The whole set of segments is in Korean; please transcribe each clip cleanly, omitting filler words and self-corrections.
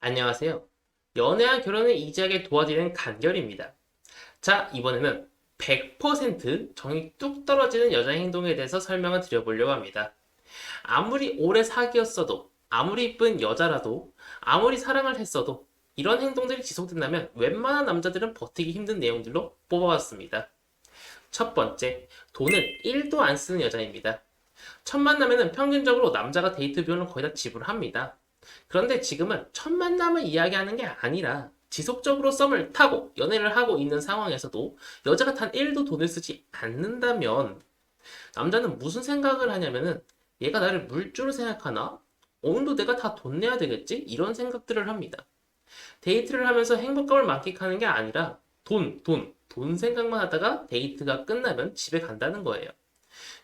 안녕하세요. 연애와 결혼을 이지하게 도와드리는 간결입니다. 자, 이번에는 100% 정이 뚝 떨어지는 여자 행동에 대해서 설명을 드려보려고 합니다. 아무리 오래 사귀었어도, 아무리 이쁜 여자라도, 아무리 사랑을 했어도 이런 행동들이 지속된다면 웬만한 남자들은 버티기 힘든 내용들로 뽑아봤습니다. 첫 번째, 돈을 1도 안 쓰는 여자입니다. 첫 만남에는 평균적으로 남자가 데이트 비용을 거의 다 지불합니다. 그런데 지금은 첫 만남을 이야기하는 게 아니라 지속적으로 썸을 타고 연애를 하고 있는 상황에서도 여자가 단 1도 돈을 쓰지 않는다면 남자는 무슨 생각을 하냐면은 얘가 나를 물주로 생각하나? 오늘도 내가 다 돈 내야 되겠지? 이런 생각들을 합니다. 데이트를 하면서 행복감을 만끽하는 게 아니라 돈 생각만 하다가 데이트가 끝나면 집에 간다는 거예요.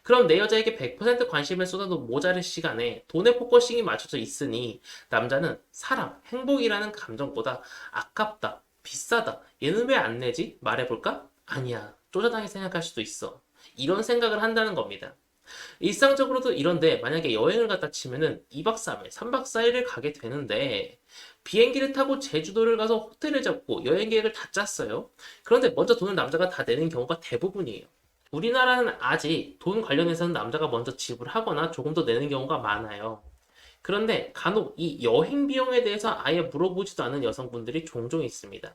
그럼 내 여자에게 100% 관심을 쏟아도 모자랄 시간에 돈에 포커싱이 맞춰져 있으니 남자는 사랑, 행복이라는 감정보다 아깝다, 비싸다, 얘는 왜 안 내지? 말해볼까? 아니야. 쪼잔하게 생각할 수도 있어. 이런 생각을 한다는 겁니다. 일상적으로도 이런데 만약에 여행을 갔다 치면은 2박 3일, 3박 4일을 가게 되는데 비행기를 타고 제주도를 가서 호텔을 잡고 여행 계획을 다 짰어요. 그런데 먼저 돈을 남자가 다 내는 경우가 대부분이에요. 우리나라는 아직 돈 관련해서는 남자가 먼저 지불하거나 조금 더 내는 경우가 많아요. 그런데 간혹 이 여행 비용에 대해서 아예 물어보지도 않은 여성분들이 종종 있습니다.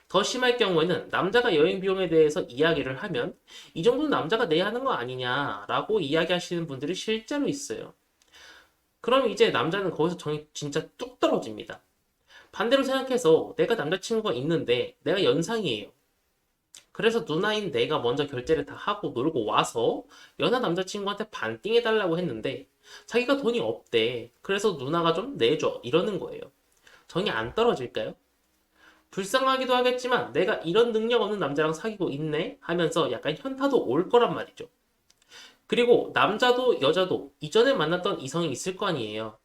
더 심할 경우에는 남자가 여행 비용에 대해서 이야기를 하면 이 정도는 남자가 내야 하는 거 아니냐라고 이야기하시는 분들이 실제로 있어요. 그럼 이제 남자는 거기서 정이 진짜 뚝 떨어집니다. 반대로 생각해서 내가 남자친구가 있는데 내가 연상이에요. 그래서 누나인 내가 먼저 결제를 다 하고 놀고 와서 연하 남자친구한테 반띵해달라고 했는데 자기가 돈이 없대. 그래서 누나가 좀 내줘. 이러는 거예요. 정이 안 떨어질까요? 불쌍하기도 하겠지만 내가 이런 능력 없는 남자랑 사귀고 있네 하면서 약간 현타도 올 거란 말이죠. 그리고 남자도 여자도 이전에 만났던 이성이 있을 거 아니에요.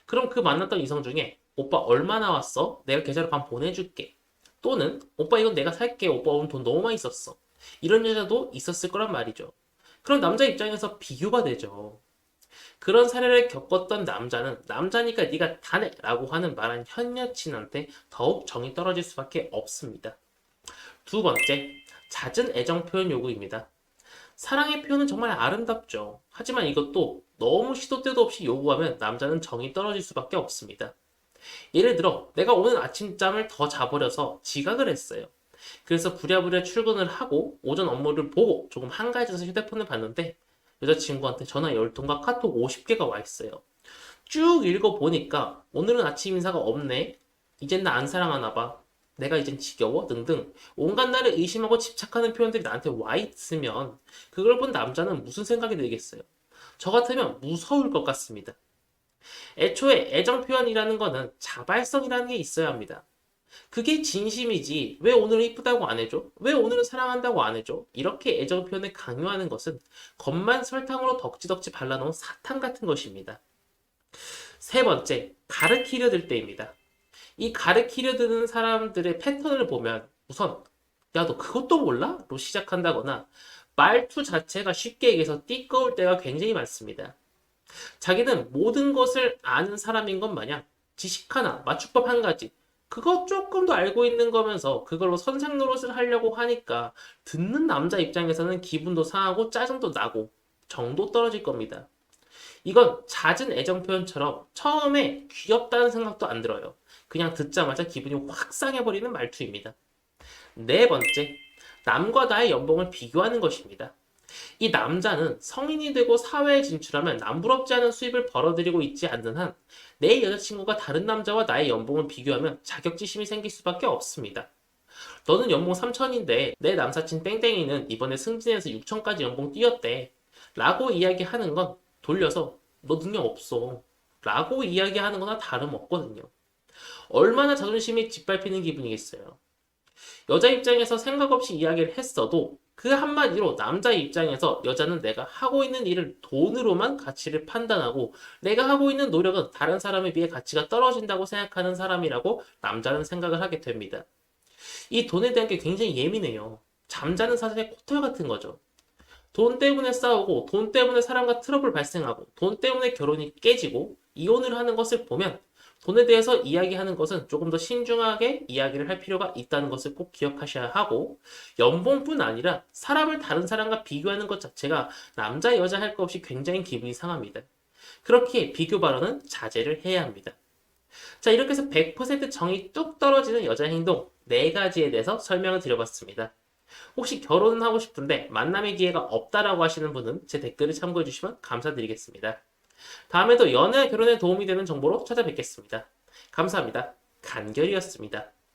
그럼 그 만났던 이성 중에 오빠 얼마 나왔어? 내가 계좌로 반 보내줄게. 또는 오빠 이건 내가 살게. 오빠 오늘 돈 너무 많이 썼어. 이런 여자도 있었을 거란 말이죠. 그럼 남자 입장에서 비교가 되죠. 그런 사례를 겪었던 남자는 남자니까 네가 다 내라고 하는 말한 현 여친한테 더욱 정이 떨어질 수밖에 없습니다. 두 번째, 잦은 애정 표현 요구입니다. 사랑의 표현은 정말 아름답죠. 하지만 이것도 너무 시도 때도 없이 요구하면 남자는 정이 떨어질 수밖에 없습니다. 예를 들어 내가 오늘 아침잠을 더 자버려서 지각을 했어요. 그래서 부랴부랴 출근을 하고 오전 업무를 보고 조금 한가해져서 휴대폰을 봤는데 여자친구한테 전화 10통과 카톡 50개가 와 있어요. 쭉 읽어보니까 오늘은 아침 인사가 없네. 이젠 나 안 사랑하나 봐. 내가 이젠 지겨워? 등등 온갖 나를 의심하고 집착하는 표현들이 나한테 와 있으면 그걸 본 남자는 무슨 생각이 들겠어요? 저 같으면 무서울 것 같습니다. 애초에 애정 표현이라는 거는 자발성이라는 게 있어야 합니다. 그게 진심이지. 왜 오늘은 이쁘다고 안 해줘? 왜 오늘은 사랑한다고 안 해줘? 이렇게 애정 표현을 강요하는 것은 겉만 설탕으로 덕지덕지 발라놓은 사탕 같은 것입니다. 세 번째, 가르키려 들 때입니다. 이 가르키려 드는 사람들의 패턴을 보면 우선 야, 너 그것도 몰라? 로 시작한다거나 말투 자체가 쉽게 얘기해서 띠꺼울 때가 굉장히 많습니다. 자기는 모든 것을 아는 사람인 것 마냥 지식 하나, 맞춤법 한 가지, 그거 조금 더 알고 있는 거면서 그걸로 선생 노릇을 하려고 하니까 듣는 남자 입장에서는 기분도 상하고 짜증도 나고 정도 떨어질 겁니다. 이건 잦은 애정 표현처럼 처음에 귀엽다는 생각도 안 들어요. 그냥 듣자마자 기분이 확 상해버리는 말투입니다. 네 번째, 남과 나의 연봉을 비교하는 것입니다. 이 남자는 성인이 되고 사회에 진출하면 남부럽지 않은 수입을 벌어들이고 있지 않는 한 내 여자친구가 다른 남자와 나의 연봉을 비교하면 자격지심이 생길 수밖에 없습니다. 너는 연봉 3천인데 내 남사친 땡땡이는 이번에 승진해서 6천까지 연봉 뛰었대. 라고 이야기하는 건 돌려서 너 능력 없어. 라고 이야기하는 거나 다름없거든요. 얼마나 자존심이 짓밟히는 기분이겠어요. 여자 입장에서 생각 없이 이야기를 했어도 그 한마디로 남자 입장에서 여자는 내가 하고 있는 일을 돈으로만 가치를 판단하고 내가 하고 있는 노력은 다른 사람에 비해 가치가 떨어진다고 생각하는 사람이라고 남자는 생각을 하게 됩니다. 이 돈에 대한 게 굉장히 예민해요. 잠자는 사슴의 코털 같은 거죠. 돈 때문에 싸우고 돈 때문에 사람과 트러블 발생하고 돈 때문에 결혼이 깨지고 이혼을 하는 것을 보면 돈에 대해서 이야기하는 것은 조금 더 신중하게 이야기를 할 필요가 있다는 것을 꼭 기억하셔야 하고, 연봉뿐 아니라 사람을 다른 사람과 비교하는 것 자체가 남자 여자 할 것 없이 굉장히 기분이 상합니다. 그렇게 비교 발언은 자제를 해야 합니다. 자, 이렇게 해서 100% 정이 뚝 떨어지는 여자 행동 4가지에 대해서 설명을 드려봤습니다. 혹시 결혼은 하고 싶은데 만남의 기회가 없다라고 하시는 분은 제 댓글을 참고해 주시면 감사드리겠습니다. 다음에도 연애와 결혼에 도움이 되는 정보로 찾아뵙겠습니다. 감사합니다. 간결이었습니다.